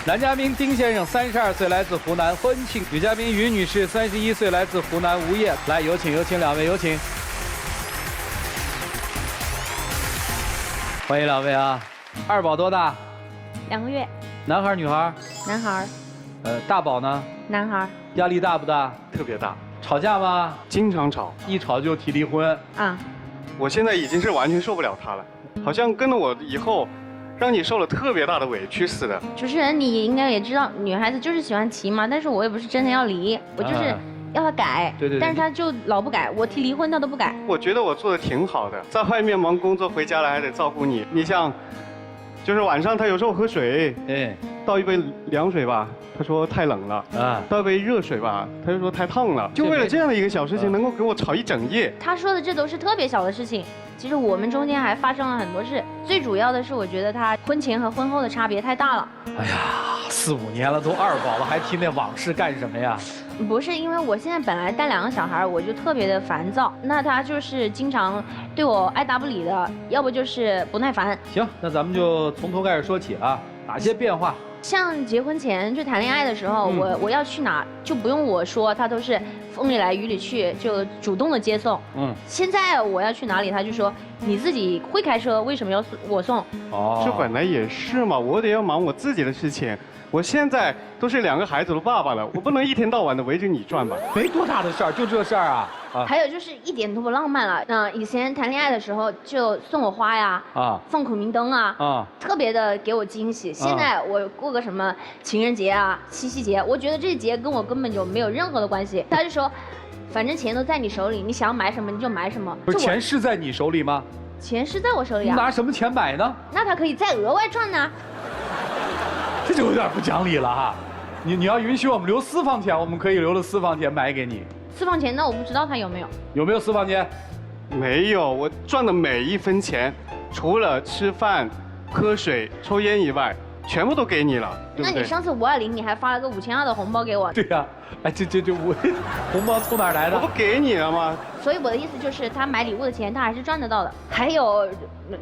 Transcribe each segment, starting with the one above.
男嘉宾丁先生32岁，来自湖南，婚庆；女嘉宾于女士31岁，来自湖南，无业。来，有请两位，有请。欢迎两位啊！二宝多大2个月。男孩女孩？男孩。大宝呢？男孩。压力大不大？特别大。吵架吗？经常吵，一吵就提离婚。啊。我现在已经是完全受不了他了，好像跟了我以后。 让你受了特别大的委屈似的。主持人，你应该也知道，女孩子就是喜欢提嘛，但是我也不是真的要离，我就是要她改。对。但是她就老不改，我提离婚她都不改。我觉得我做的挺好的，在外面忙工作，回家来还得照顾你。你像，就是晚上他有时候喝水，倒一杯凉水吧，他说太冷了啊；倒一杯热水吧，他就说太烫了。就为了这样的一个小事情，能够给我吵一整夜。他说的这都是特别小的事情。 其实我们中间还发生了很多事，最主要的是我觉得他婚前和婚后的差别太大了。哎呀，4、5年了，都二宝了，还提那往事干什么呀？不是，因为我现在本来带2个小孩，我就特别的烦躁。那他就是经常对我爱答不理的，要不就是不耐烦。行，那咱们就从头开始说起啊，哪些变化？ 像结婚前就谈恋爱的时候，我要去哪就不用我说，他都是风里来雨里去，就主动的接送。现在我要去哪里，他就说你自己会开车，为什么要我送？哦，这本来也是嘛，我得要忙我自己的事情。我现在都是2个孩子的爸爸了，我不能一天到晚的围着你转吧？没多大的事儿，就这事儿啊。还有就是一点都不浪漫了。以前谈恋爱的时候就送我花呀，放孔明灯啊，特别的给我惊喜。现在我过个什么情人节啊、七夕节，我觉得这些节跟我根本就没有任何的关系。他就说，反正钱都在你手里，你想买什么你就买什么。不是钱是在你手里吗？钱是在我手里啊。你拿什么钱买呢？那他可以再额外赚呢。这就有点不讲理了哈。你要允许我们留私房钱，我们可以留了私房钱买给你。 私房钱，那我不知道他有没有。有没有私房钱？没有，我赚的每一分钱，除了吃饭、喝水、抽烟以外，全部都给你了。那你上次520，你还发了个5200的红包给我。对呀，哎，这我红包从哪儿来的？我不给你了吗？所以我的意思就是，他买礼物的钱他还是赚得到的。还有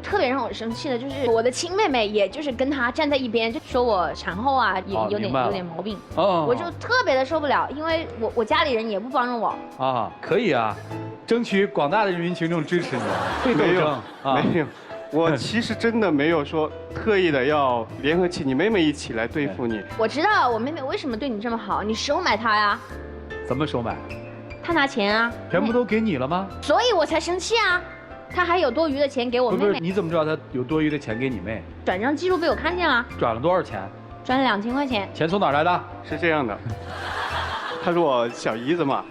特别让我生气的就是我的亲妹妹，也就是跟他站在一边，就说我产后啊也有点毛病。我就特别的受不了，因为我家里人也不帮着我。啊，可以啊，争取广大的人民群众支持你，会斗争啊，没有。 我其实真的没有说特意的要联合起你妹妹一起来对付你。我知道我妹妹为什么对你这么好，你收买她呀。怎么收买？她拿钱啊。全部都给你了吗？所以我才生气啊。她还有多余的钱给我妹妹。不是，你怎么知道她有多余的钱给你妹？转账记录被我看见了。转了多少钱？转了2000块钱。钱从哪儿来的？是这样的，她是我小姨子嘛，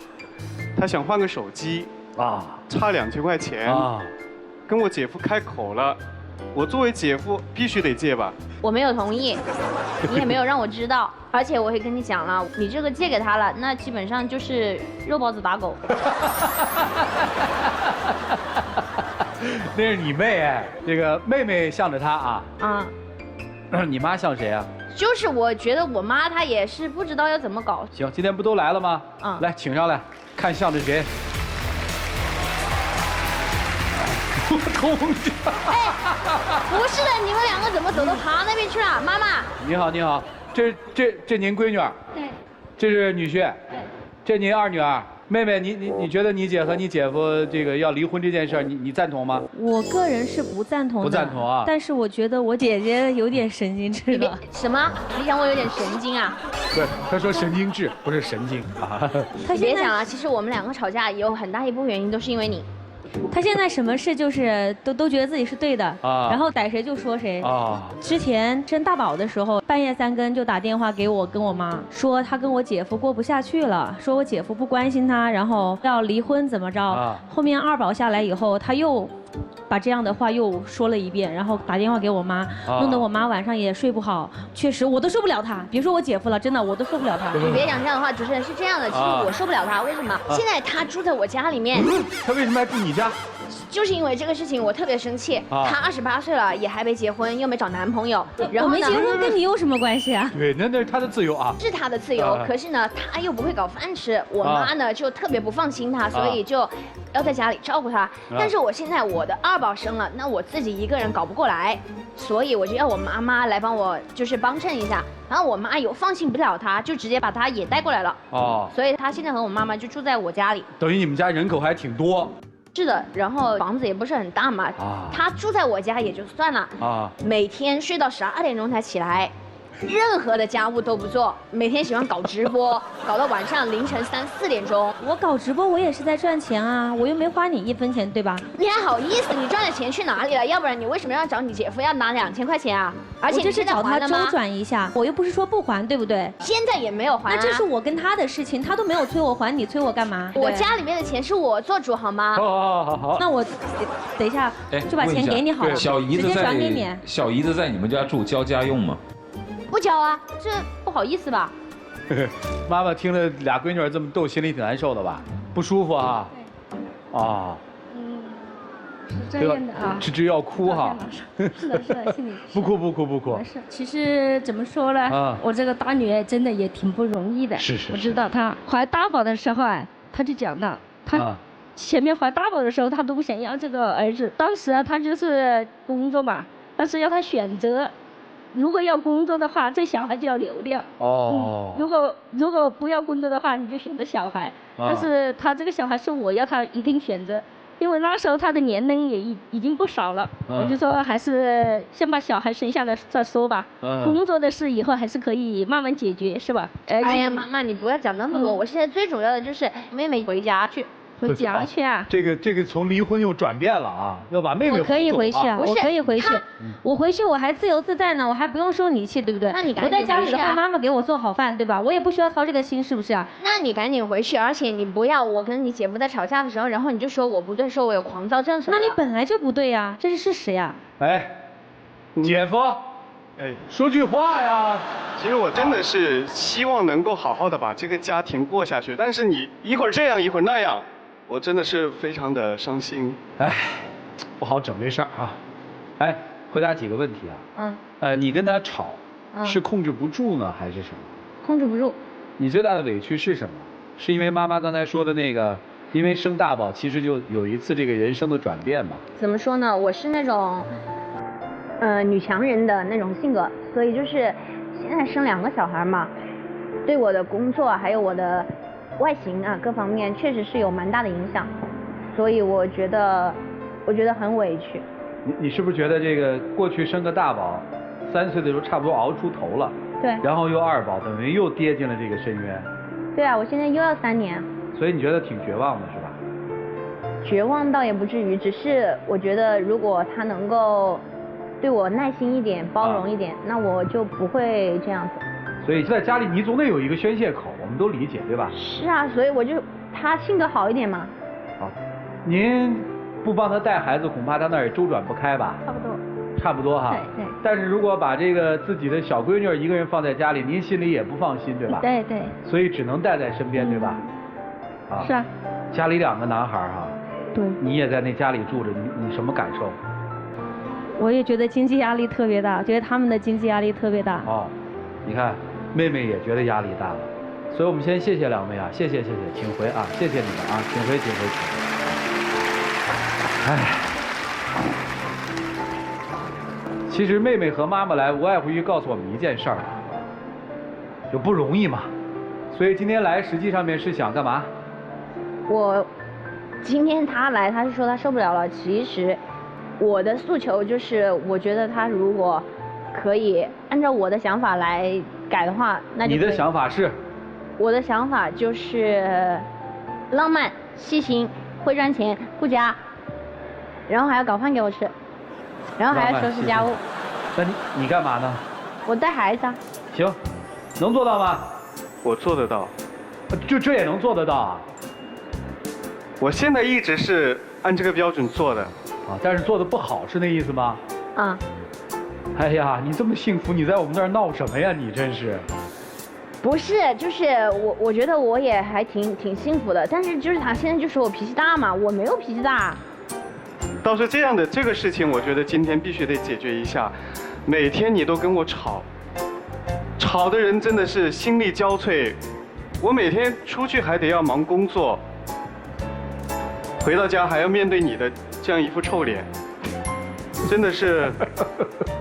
她想换个手机啊，差2000块钱啊。 跟我姐夫开口了，我作为姐夫必须得借吧。我没有同意，你也没有让我知道，而且我也跟你讲了，你这个借给他了，那基本上就是肉包子打狗。那是你妹哎，这个妹妹向着他啊。你妈像谁啊？就是我觉得我妈她也是不知道要怎么搞。行，今天不都来了吗？来，请上来，看向着谁。 我同意。哎，不是的，你们2个怎么走到他那边去了？妈妈。你好，你好，这您闺女儿。对。这是女婿。对。这您二女儿。妹妹，你觉得你姐和你姐夫这个要离婚这件事儿，你赞同吗？我个人是不赞同的。不赞同啊。但是我觉得我姐姐有点神经质了。什么？你想我有点神经啊？不是，他说神经质，不是神经啊。你别想了，其实我们2个吵架有很大一部分原因都是因为你。 他现在什么事就是都觉得自己是对的啊，然后逮谁就说谁啊。之前生大宝的时候，半夜3更就打电话给我跟我妈，说他跟我姐夫过不下去了，说我姐夫不关心他，然后要离婚怎么着。后面2宝下来以后，他又把这样的话又说了一遍，然后打电话给我妈，弄得我妈晚上也睡不好。确实我都受不了他，别说我姐夫了，真的我都受不了他。你别讲这样的话，主持人是这样的，其实我受不了他，为什么？现在他住在我家里面。他为什么还住你家？就是因为这个事情我特别生气。他28岁了也还没结婚，又没找男朋友。然后我没结婚跟你有什么关系啊？对，那是他的自由啊。是他的自由，可是呢，他又不会搞饭吃。我妈呢就特别不放心他，所以就要在家里照顾他。但是我现在我的2宝生了，那我自己一个人搞不过来，所以我就要我妈妈来帮我，就是帮衬一下。然后我妈又放心不了他，就直接把他也带过来了。所以他现在和我妈妈就住在我家里。等于你们家人口还挺多。是的，然后房子也不是很大嘛，他住在我家也就算了，每天睡到12点钟才起来，任何的家务都不做，每天喜欢搞直播，搞到晚上凌晨3、4点钟。我搞直播我也是在赚钱啊，我又没花你1分钱，对吧？你还好意思？你赚的钱去哪里了？要不然你为什么要找你姐夫要拿2000块钱啊？而且这是找他周转一下，我又不是说不还，对不对？现在也没有还。那这是我跟他的事情，他都没有催我还，你催我干嘛？我家里面的钱是我做主，好吗？好。那我等一下就把钱给你好了，直接转给你。小姨子在你们家住，交家用吗？不交啊，这不好意思吧？妈妈听了俩闺女这么逗，心里挺难受的吧？不舒服啊？是这样的啊，吱吱要哭哈。是的，心里不哭。没事。其实怎么说呢？我这个大女儿真的也挺不容易的。是。我知道她怀大宝的时候啊，她就讲到，她前面怀大宝的时候，她都不想要这个儿子。当时啊，她就是工作嘛，但是要她选择。如果要工作的话，这小孩就要留掉。如果不要工作的话，你就选择小孩。但是他这个小孩是我要他一定选择，因为那时候他的年龄也已经不少了。我就说还是先把小孩生下来再说吧。工作的事以后还是可以慢慢解决，是吧？哎呀，妈妈你不要讲那么多，我现在最主要的就是妹妹回家去。回家去啊！这个从离婚又转变了啊，要把妹妹我可以回去啊，我可以回去。我回去我还自由自在呢，我还不用受你气，对不对？那你赶紧回去啊！我在家里的话，妈妈给我做好饭，对吧？我也不需要操这个心，是不是啊？那你赶紧回去，而且你不要我跟你姐夫在吵架的时候，然后你就说我不对，说我有狂躁症什么的。那你本来就不对呀，这是事实呀。哎，姐夫，说句话呀！其实我真的是希望能够好好的把这个家庭过下去，但是你一会儿这样一会儿那样。我真的是非常的伤心，不好整这事儿啊。回答几个问题啊。你跟他吵，是控制不住呢，还是什么？控制不住。你最大的委屈是什么？是因为妈妈刚才说的那个，因为生大宝，其实就有一次这个人生的转变嘛。怎么说呢？我是那种，女强人的那种性格，所以就是现在生2个小孩嘛，对我的工作还有我的。外形啊，各方面确实是有蛮大的影响，所以我觉得很委屈。你是不是觉得这个过去生个大宝，3岁的时候差不多熬出头了，对，然后又2宝，等于又跌进了这个深渊。对啊，我现在又要3年。所以你觉得挺绝望的是吧？绝望倒也不至于，只是我觉得如果他能够对我耐心一点、包容一点，那我就不会这样子。所以在家里你总得有一个宣泄口，我们都理解，对吧？是啊，所以我就他性格好一点嘛。好，您不帮他带孩子，恐怕他那儿也周转不开吧？差不多哈。对。但是如果把这个自己的小闺女一个人放在家里，您心里也不放心，对吧？对。所以只能带在身边，对吧？是啊。家里2个男孩哈。对。你也在那家里住着，你什么感受？我也觉得经济压力特别大，觉得他们的经济压力特别大。你看。妹妹也觉得压力大了，所以我们先谢谢2位啊，谢谢，请回啊，谢谢你们啊，请回。其实妹妹和妈妈来，无外乎于告诉我们一件事儿，就不容易嘛。所以今天来实际上面是想干嘛？今天他来，他是说他受不了了。其实我的诉求就是，我觉得他如果可以按照我的想法来改的话，那就。你的想法是？我的想法就是浪漫、细心、会赚钱、顾家，然后还要搞饭给我吃，然后还要收拾家务。那你干嘛呢？我带孩子啊。行，能做到吗？我做得到。就这也能做得到啊？我现在一直是按这个标准做的。但是做的不好是那意思吗？哎呀，你这么幸福，你在我们那儿闹什么呀？你真是。不是，就是我觉得我也还挺幸福的，但是就是他现在就说我脾气大嘛，我没有脾气大。倒是这样的这个事情，我觉得今天必须得解决一下。每天你都跟我吵，吵的人真的是心力交瘁。我每天出去还得要忙工作，回到家还要面对你的这样一副臭脸，真的是。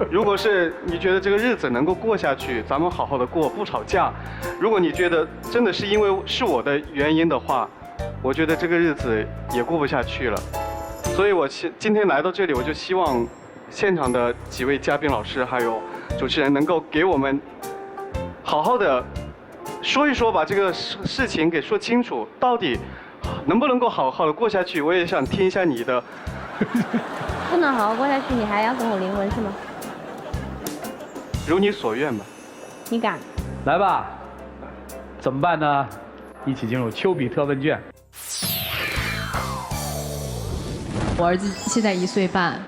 如果是你觉得这个日子能够过下去，咱们好好的过，不吵架。如果你觉得真的是因为是我的原因的话，我觉得这个日子也过不下去了。所以我今天来到这里，我就希望现场的几位嘉宾老师还有主持人能够给我们好好的说一说，把这个事情给说清楚，到底能不能够好好的过下去。我也想听一下你的。不能好好过下去，你还要跟我离婚是吗？如你所愿吧。你敢？来吧，怎么办呢？一起进入丘比特问卷。我儿子现在1岁半，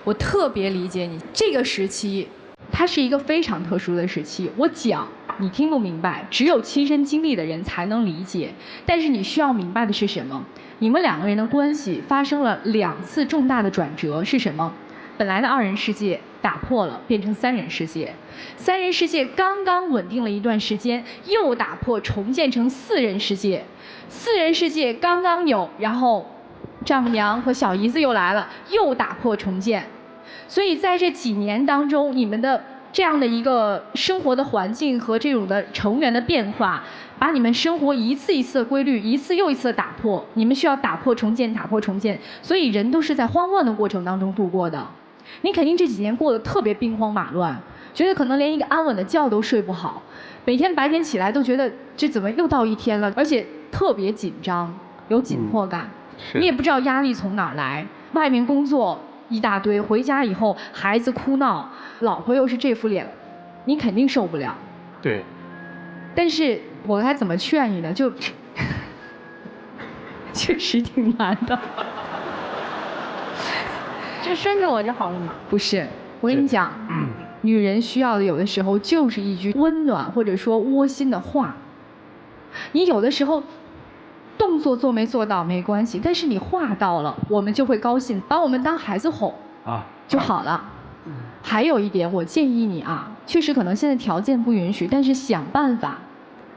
我特别理解你这个时期，它是一个非常特殊的时期。我讲你听不明白，只有亲身经历的人才能理解。但是你需要明白的是什么？你们2个人的关系发生了2次重大的转折，是什么？本来的2人世界打破了，变成3人世界。3人世界刚刚稳定了一段时间，又打破重建成4人世界。4人世界刚刚有，然后丈母娘和小姨子又来了，又打破重建。所以在这几年当中，你们的这样的一个生活的环境和这种的成员的变化，把你们生活一次一次的规律，一次又一次的打破。你们需要打破重建，打破重建。所以人都是在慌乱的过程当中度过的。你肯定这几年过得特别兵荒马乱，觉得可能连一个安稳的觉都睡不好，每天白天起来都觉得这怎么又到一天了，而且特别紧张，有紧迫感。你也不知道压力从哪儿来，外面工作一大堆，回家以后孩子哭闹，老婆又是这副脸，你肯定受不了。对。但是我该怎么劝你呢？就确实挺难的。就顺着我就好了嘛。不是，我跟你讲，女人需要的有的时候就是一句温暖或者说窝心的话。你有的时候动作做没做到没关系，但是你话到了，我们就会高兴，把我们当孩子哄就好了。还有一点，我建议你啊，确实可能现在条件不允许，但是想办法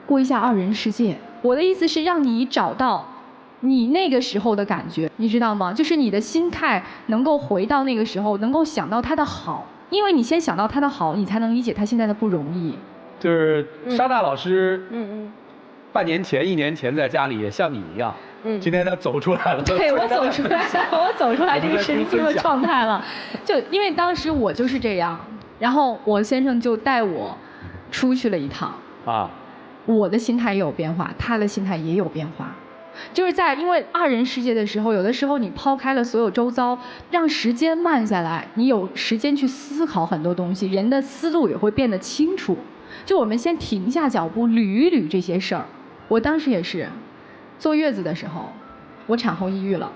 过一下2人世界。我的意思是让你找到你那个时候的感觉，你知道吗？就是你的心态能够回到那个时候，能够想到他的好，因为你先想到他的好，你才能理解他现在的不容易。就是沙大老师，半年前、1年前在家里也像你一样，今天他走出来了。对，我走出来了，我走出来这个神经的状态了。就因为当时我就是这样，然后我先生就带我出去了一趟我的心态也有变化，他的心态也有变化。就是在因为2人世界的时候，有的时候你抛开了所有周遭，让时间慢下来，你有时间去思考很多东西，人的思路也会变得清楚。就我们先停下脚步，捋一捋这些事儿。我当时也是坐月子的时候，我产后抑郁了，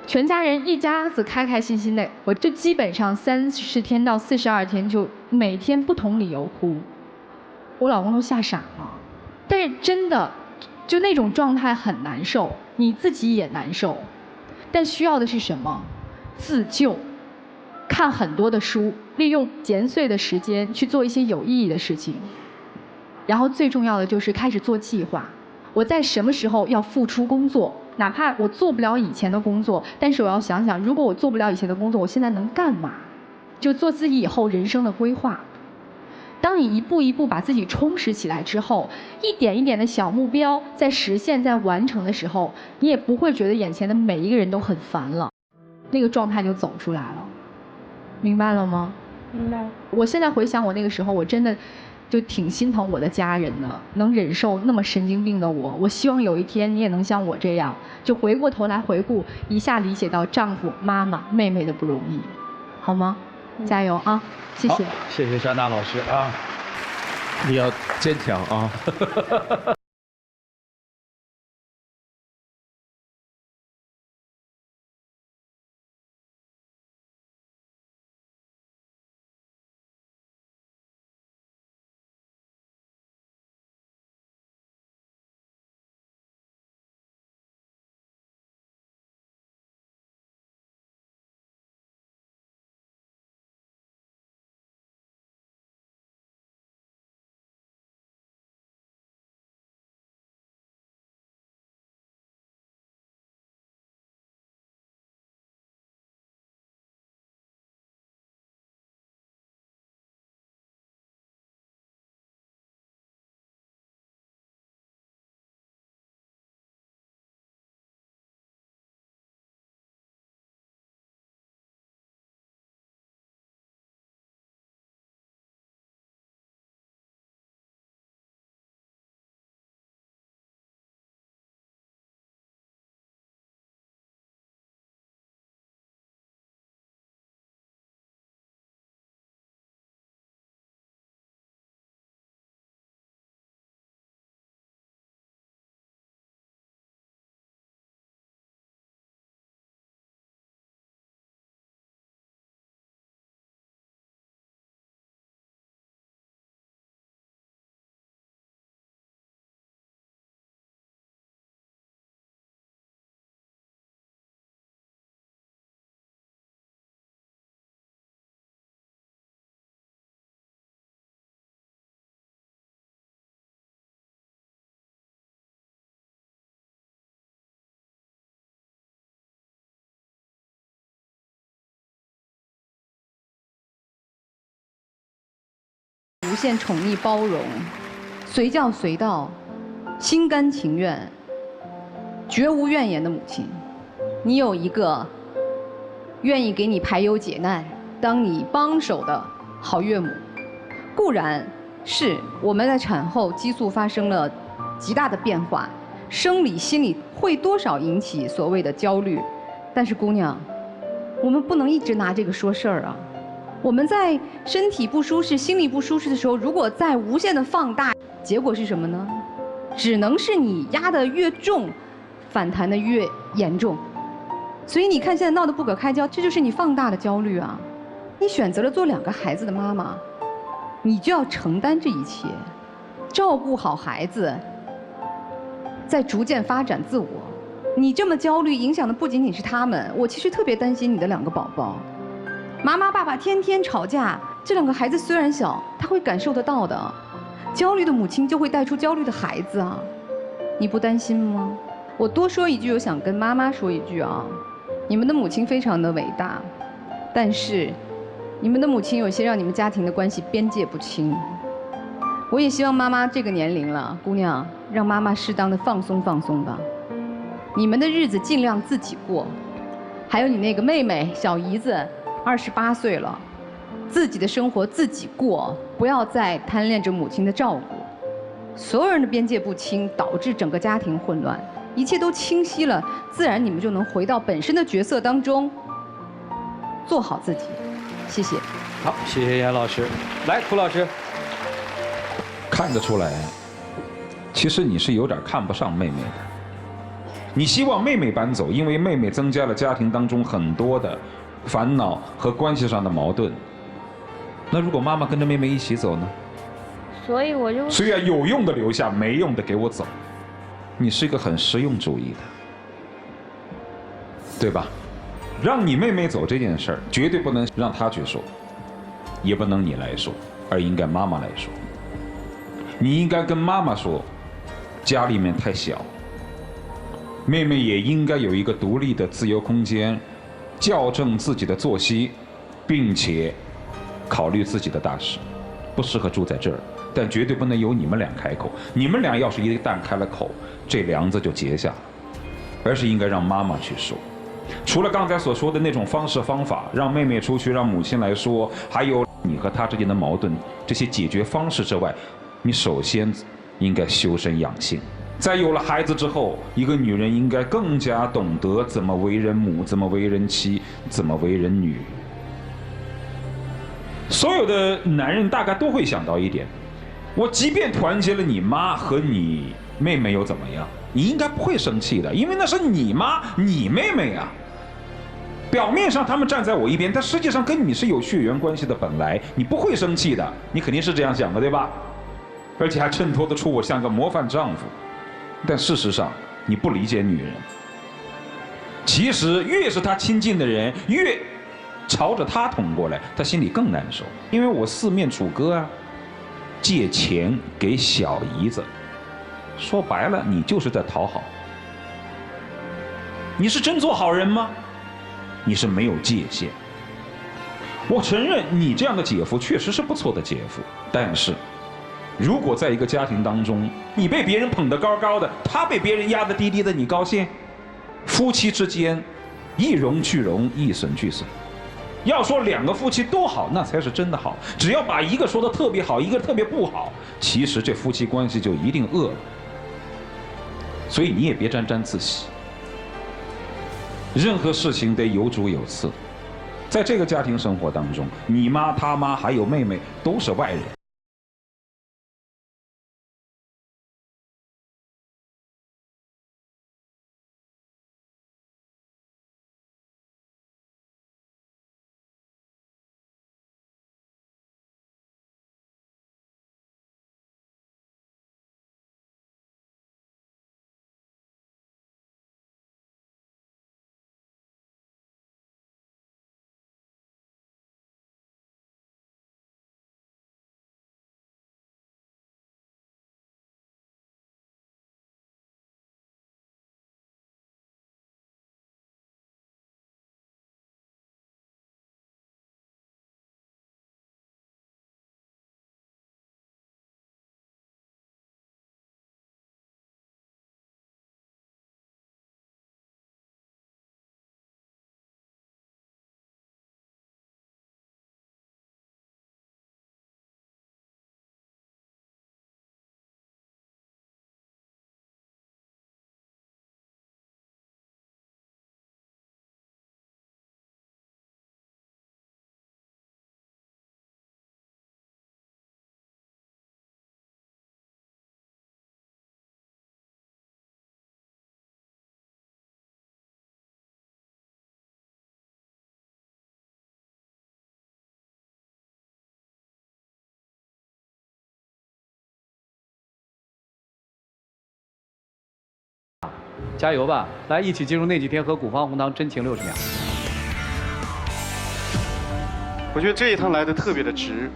全家人一家子开开心心的，我就基本上30天到42天就每天不同理由哭，我老公都吓傻了。但是真的就那种状态很难受，你自己也难受，但需要的是什么？自救，看很多的书，利用闲碎的时间去做一些有意义的事情，然后最重要的就是开始做计划。我在什么时候要付出工作，哪怕我做不了以前的工作，但是我要想想，如果我做不了以前的工作，我现在能干嘛？就做自己以后人生的规划。当你一步一步把自己充实起来之后，一点一点的小目标在实现、在完成的时候，你也不会觉得眼前的每一个人都很烦了，那个状态就走出来了。明白了吗？明白。我现在回想我那个时候，我真的就挺心疼我的家人的，能忍受那么神经病的我。我希望有一天你也能像我这样，就回过头来回顾一下，理解到丈夫、妈妈、妹妹的不容易，好吗？加油啊！谢谢。谢谢山大老师啊，你要坚强啊。无限宠溺包容，随叫随到，心甘情愿，绝无怨言的母亲。你有一个愿意给你排忧解难、当你帮手的好岳母。固然是我们在产后激素发生了极大的变化，生理心理会多少引起所谓的焦虑，但是姑娘，我们不能一直拿这个说事儿啊。我们在身体不舒适、心理不舒适的时候，如果再无限的放大，结果是什么呢？只能是你压得越重，反弹得越严重。所以你看现在闹得不可开交，这就是你放大的焦虑啊。你选择了做2个孩子的妈妈，你就要承担这一切，照顾好孩子，在逐渐发展自我。你这么焦虑，影响的不仅仅是他们，我其实特别担心你的2个宝宝。妈妈爸爸天天吵架，这2个孩子虽然小，他会感受得到的。焦虑的母亲就会带出焦虑的孩子啊，你不担心吗？我多说一句，我想跟妈妈说一句啊，你们的母亲非常的伟大，但是你们的母亲有些让你们家庭的关系边界不清。我也希望妈妈这个年龄了，姑娘，让妈妈适当的放松放松吧。你们的日子尽量自己过，还有你那个妹妹小姨子，28岁了，自己的生活自己过，不要再贪恋着母亲的照顾。所有人的边界不清，导致整个家庭混乱。一切都清晰了，自然你们就能回到本身的角色当中，做好自己。谢谢。好，谢谢严老师。来，涂老师。看得出来，其实你是有点看不上妹妹的。你希望妹妹搬走，因为妹妹增加了家庭当中很多的烦恼和关系上的矛盾。那如果妈妈跟着妹妹一起走呢？所以我就虽然有用的留下，没用的给我走。你是一个很实用主义的，对吧？让你妹妹走这件事儿，绝对不能让她去说，也不能你来说，而应该妈妈来说。你应该跟妈妈说，家里面太小，妹妹也应该有一个独立的自由空间，校正自己的作息，并且考虑自己的大事，不适合住在这儿。但绝对不能由你们俩开口，你们俩要是一旦开了口，这梁子就结下了，而是应该让妈妈去说。除了刚才所说的那种方式方法，让妹妹出去，让母亲来说，还有你和她之间的矛盾，这些解决方式之外，你首先应该修身养性。在有了孩子之后，一个女人应该更加懂得怎么为人母，怎么为人妻，怎么为人女。所有的男人大概都会想到一点，我即便团结了你妈和你妹妹又怎么样？你应该不会生气的，因为那是你妈你妹妹啊。表面上他们站在我一边，但实际上跟你是有血缘关系的，本来你不会生气的，你肯定是这样想的，对吧？而且还衬托得出我像个模范丈夫。但事实上你不理解女人，其实越是她亲近的人，越朝着她捅过来，她心里更难受。因为我四面楚歌啊，借钱给小姨子，说白了你就是在讨好。你是真做好人吗？你是没有界限。我承认你这样的姐夫确实是不错的姐夫，但是如果在一个家庭当中，你被别人捧得高高的，他被别人压得低低的，你高兴？夫妻之间一荣俱荣，一损俱损。要说两个夫妻都好，那才是真的好。只要把一个说得特别好，一个特别不好，其实这夫妻关系就一定恶了。所以你也别沾沾自喜，任何事情得有主有次。在这个家庭生活当中，你妈、他妈还有妹妹都是外人。加油吧！来，一起进入那几天和古方红糖真情60秒。我觉得这一趟来的特别的值，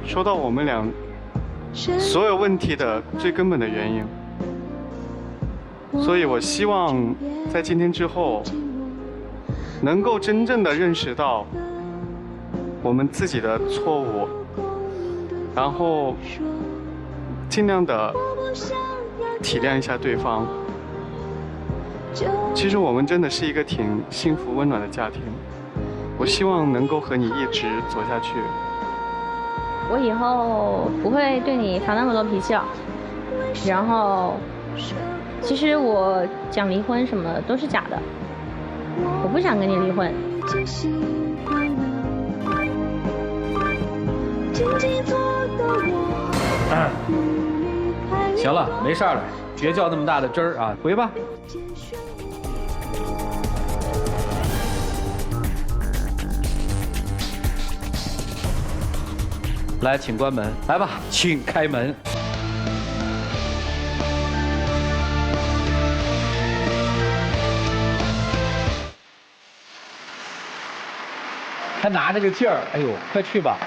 说到我们俩所有问题的最根本的原因。所以我希望在今天之后，能够真正的认识到我们自己的错误，然后尽量的体谅一下对方。其实我们真的是一个挺幸福温暖的家庭，我希望能够和你一直走下去。我以后不会对你发那么多脾气了，然后其实我讲离婚什么都是假的，我不想跟你离婚。行了，没事了，别较那么大的真儿啊，回吧。来，请关门。来吧，请开门。还拿着个劲儿，哎呦，快去吧。